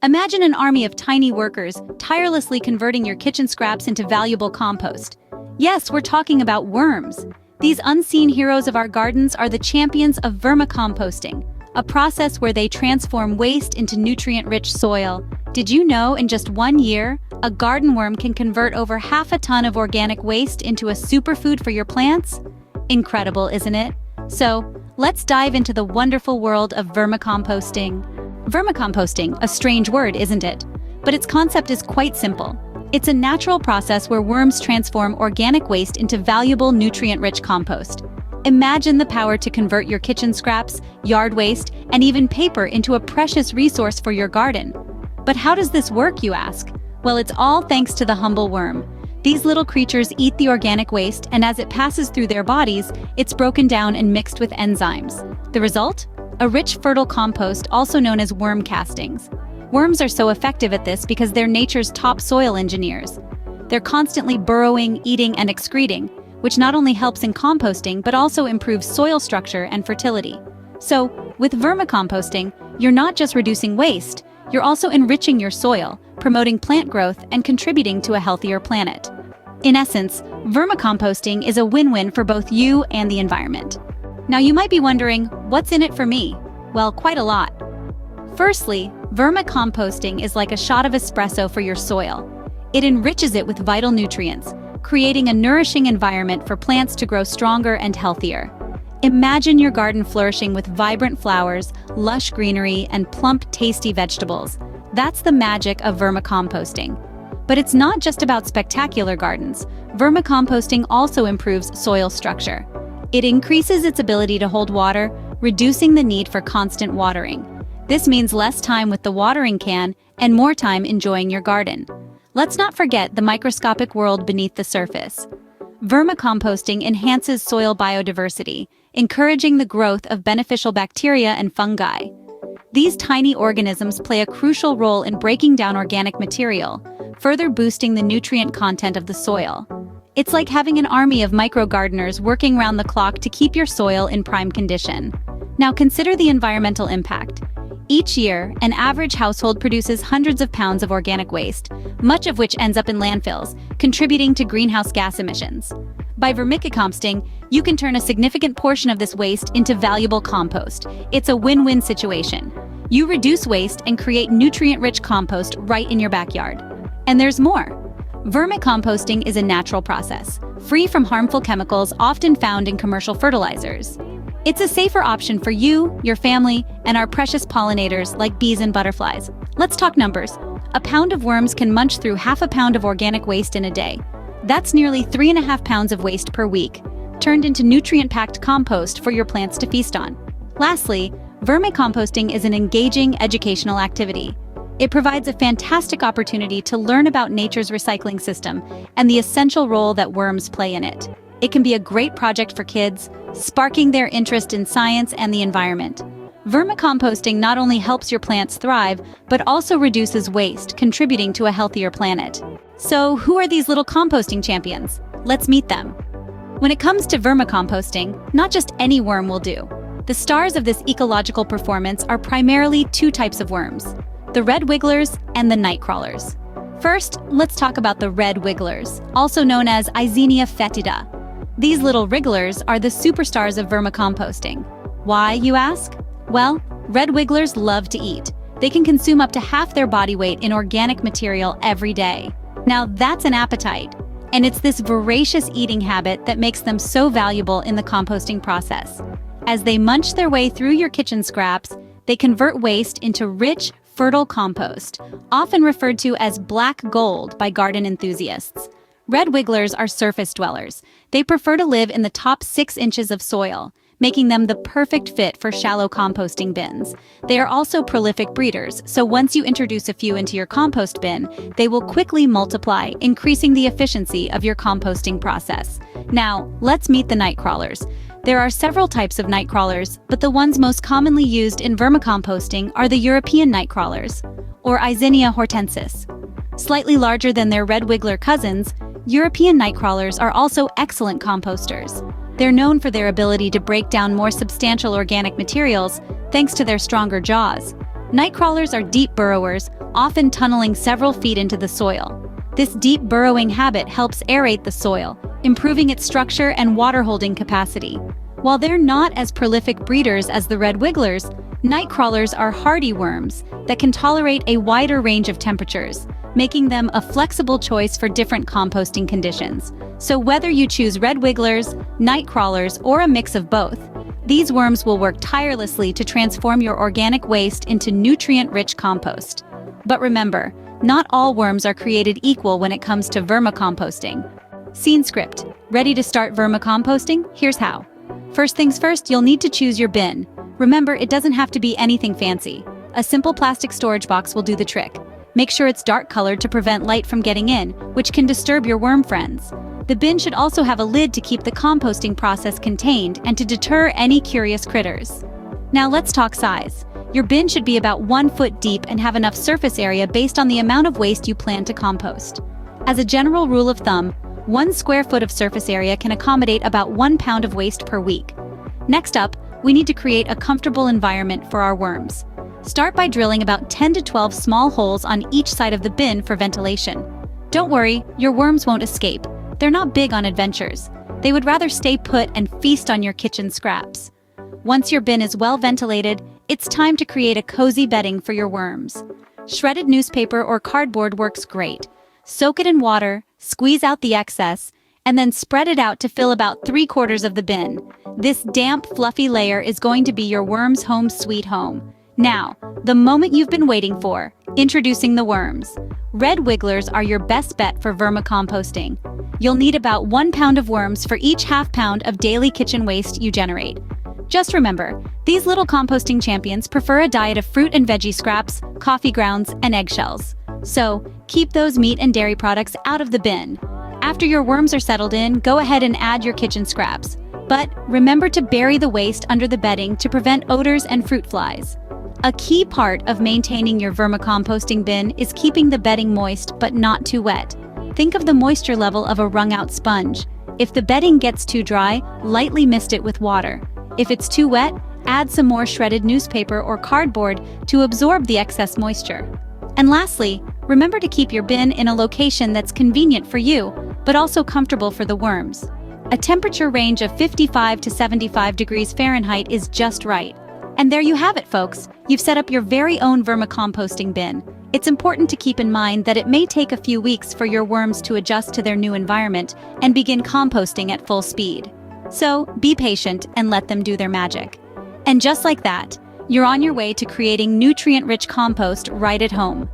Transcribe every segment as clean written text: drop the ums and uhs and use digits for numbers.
Imagine an army of tiny workers tirelessly converting your kitchen scraps into valuable compost. Yes, we're talking about worms. These unseen heroes of our gardens are the champions of vermicomposting, a process where they transform waste into nutrient-rich soil. Did you know in just 1 year, a garden worm can convert over half a ton of organic waste into a superfood for your plants? Incredible, isn't it? So, let's dive into the wonderful world of vermicomposting. Vermicomposting, a strange word, isn't it? But its concept is quite simple. It's a natural process where worms transform organic waste into valuable nutrient-rich compost. Imagine the power to convert your kitchen scraps, yard waste, and even paper into a precious resource for your garden. But how does this work, you ask? Well, it's all thanks to the humble worm. These little creatures eat the organic waste, and as it passes through their bodies, it's broken down and mixed with enzymes. The result? A rich, fertile compost, also known as worm castings. Worms are so effective at this because they're nature's top soil engineers. They're constantly burrowing, eating, and excreting, which not only helps in composting but also improves soil structure and fertility. So, with vermicomposting, you're not just reducing waste, you're also enriching your soil, promoting plant growth, and contributing to a healthier planet. In essence, vermicomposting is a win-win for both you and the environment. Now you might be wondering, what's in it for me? Well, quite a lot. Firstly, vermicomposting is like a shot of espresso for your soil. It enriches it with vital nutrients, creating a nourishing environment for plants to grow stronger and healthier. Imagine your garden flourishing with vibrant flowers, lush greenery, and plump, tasty vegetables. That's the magic of vermicomposting. But it's not just about spectacular gardens. Vermicomposting also improves soil structure. It increases its ability to hold water, reducing the need for constant watering. This means less time with the watering can and more time enjoying your garden. Let's not forget the microscopic world beneath the surface. Vermicomposting enhances soil biodiversity, encouraging the growth of beneficial bacteria and fungi. These tiny organisms play a crucial role in breaking down organic material, further boosting the nutrient content of the soil. It's like having an army of micro-gardeners working round the clock to keep your soil in prime condition. Now consider the environmental impact. Each year, an average household produces hundreds of pounds of organic waste, much of which ends up in landfills, contributing to greenhouse gas emissions. By vermicomposting, you can turn a significant portion of this waste into valuable compost. It's a win-win situation. You reduce waste and create nutrient-rich compost right in your backyard. And there's more. Vermicomposting is a natural process, free from harmful chemicals often found in commercial fertilizers. It's a safer option for you, your family, and our precious pollinators like bees and butterflies. Let's talk numbers. A pound of worms can munch through half a pound of organic waste in a day. That's nearly 3.5 pounds of waste per week, turned into nutrient-packed compost for your plants to feast on. Lastly, vermicomposting is an engaging educational activity. It provides a fantastic opportunity to learn about nature's recycling system and the essential role that worms play in it. It can be a great project for kids, sparking their interest in science and the environment. Vermicomposting not only helps your plants thrive, but also reduces waste, contributing to a healthier planet. So, who are these little composting champions? Let's meet them. When it comes to vermicomposting, not just any worm will do. The stars of this ecological performance are primarily two types of worms: the red wigglers and the night crawlers. First, let's talk about the red wigglers, also known as Eisenia fetida. These little wrigglers are the superstars of vermicomposting. Why, you ask? Well, red wigglers love to eat. They can consume up to half their body weight in organic material every day. Now that's an appetite. And it's this voracious eating habit that makes them so valuable in the composting process. As they munch their way through your kitchen scraps, they convert waste into rich, fertile compost, often referred to as black gold by garden enthusiasts. Red wigglers are surface dwellers. They prefer to live in the top 6 inches of soil, making them the perfect fit for shallow composting bins. They are also prolific breeders, so once you introduce a few into your compost bin, they will quickly multiply, increasing the efficiency of your composting process. Now, let's meet the night crawlers. There are several types of night crawlers, but the ones most commonly used in vermicomposting are the European night crawlers, or Eisenia hortensis. Slightly larger than their red wiggler cousins, European night crawlers are also excellent composters. They're known for their ability to break down more substantial organic materials thanks to their stronger jaws. Night crawlers are deep burrowers, often tunneling several feet into the soil. This deep burrowing habit helps aerate the soil, improving its structure and water-holding capacity. While they're not as prolific breeders as the red wigglers, night crawlers are hardy worms that can tolerate a wider range of temperatures, making them a flexible choice for different composting conditions. So whether you choose red wigglers, night crawlers, or a mix of both, these worms will work tirelessly to transform your organic waste into nutrient-rich compost. But remember, not all worms are created equal when it comes to vermicomposting. Scene script. Ready to start vermicomposting? Here's how. First things first, you'll need to choose your bin. Remember, it doesn't have to be anything fancy. A simple plastic storage box will do the trick. Make sure it's dark colored to prevent light from getting in, which can disturb your worm friends. The bin should also have a lid to keep the composting process contained and to deter any curious critters. Now let's talk size. Your bin should be about 1 foot deep and have enough surface area based on the amount of waste you plan to compost. As a general rule of thumb, 1 square foot of surface area can accommodate about 1 pound of waste per week. Next up, we need to create a comfortable environment for our worms. Start by drilling about 10 to 12 small holes on each side of the bin for ventilation. Don't worry, your worms won't escape. They're not big on adventures. They would rather stay put and feast on your kitchen scraps. Once your bin is well ventilated, it's time to create a cozy bedding for your worms. Shredded newspaper or cardboard works great. Soak it in water, squeeze out the excess, and then spread it out to fill about 3/4 of the bin. This damp, fluffy layer is going to be your worm's home sweet home. Now, the moment you've been waiting for, introducing the worms. Red wigglers are your best bet for vermicomposting. You'll need about 1 pound of worms for each half pound of daily kitchen waste you generate. Just remember, these little composting champions prefer a diet of fruit and veggie scraps, coffee grounds, and eggshells. So, keep those meat and dairy products out of the bin. After your worms are settled in, go ahead and add your kitchen scraps. But remember to bury the waste under the bedding to prevent odors and fruit flies. A key part of maintaining your vermicomposting bin is keeping the bedding moist but not too wet. Think of the moisture level of a wrung-out sponge. If the bedding gets too dry, lightly mist it with water. If it's too wet, add some more shredded newspaper or cardboard to absorb the excess moisture. And lastly, remember to keep your bin in a location that's convenient for you, but also comfortable for the worms. A temperature range of 55 to 75 degrees Fahrenheit is just right. And there you have it, folks. You've set up your very own vermicomposting bin. It's important to keep in mind that it may take a few weeks for your worms to adjust to their new environment and begin composting at full speed. So, be patient and let them do their magic. And just like that, you're on your way to creating nutrient-rich compost right at home.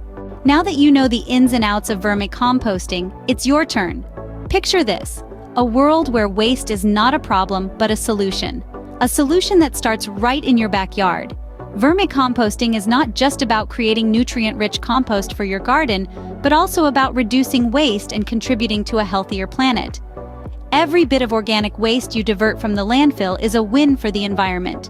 Now that you know the ins and outs of vermicomposting, it's your turn. Picture this, a world where waste is not a problem but a solution. A solution that starts right in your backyard. Vermicomposting is not just about creating nutrient-rich compost for your garden, but also about reducing waste and contributing to a healthier planet. Every bit of organic waste you divert from the landfill is a win for the environment.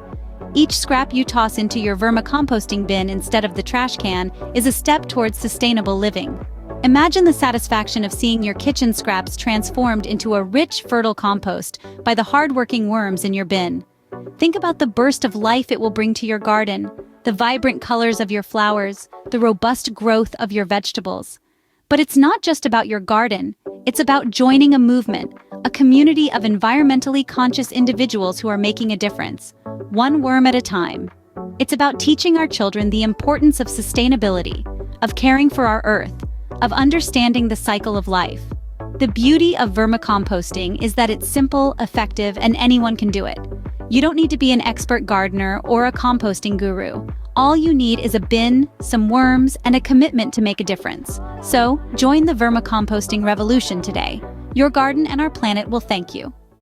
Each scrap you toss into your vermicomposting bin instead of the trash can is a step towards sustainable living. Imagine the satisfaction of seeing your kitchen scraps transformed into a rich, fertile compost by the hard-working worms in your bin. Think about the burst of life it will bring to your garden, the vibrant colors of your flowers, the robust growth of your vegetables. But it's not just about your garden, it's about joining a movement, a community of environmentally conscious individuals who are making a difference, one worm at a time. It's about teaching our children the importance of sustainability, of caring for our earth, of understanding the cycle of life. The beauty of vermicomposting is that it's simple, effective, and anyone can do it. You don't need to be an expert gardener or a composting guru. All you need is a bin, some worms, and a commitment to make a difference. So, join the vermicomposting revolution today. Your garden and our planet will thank you.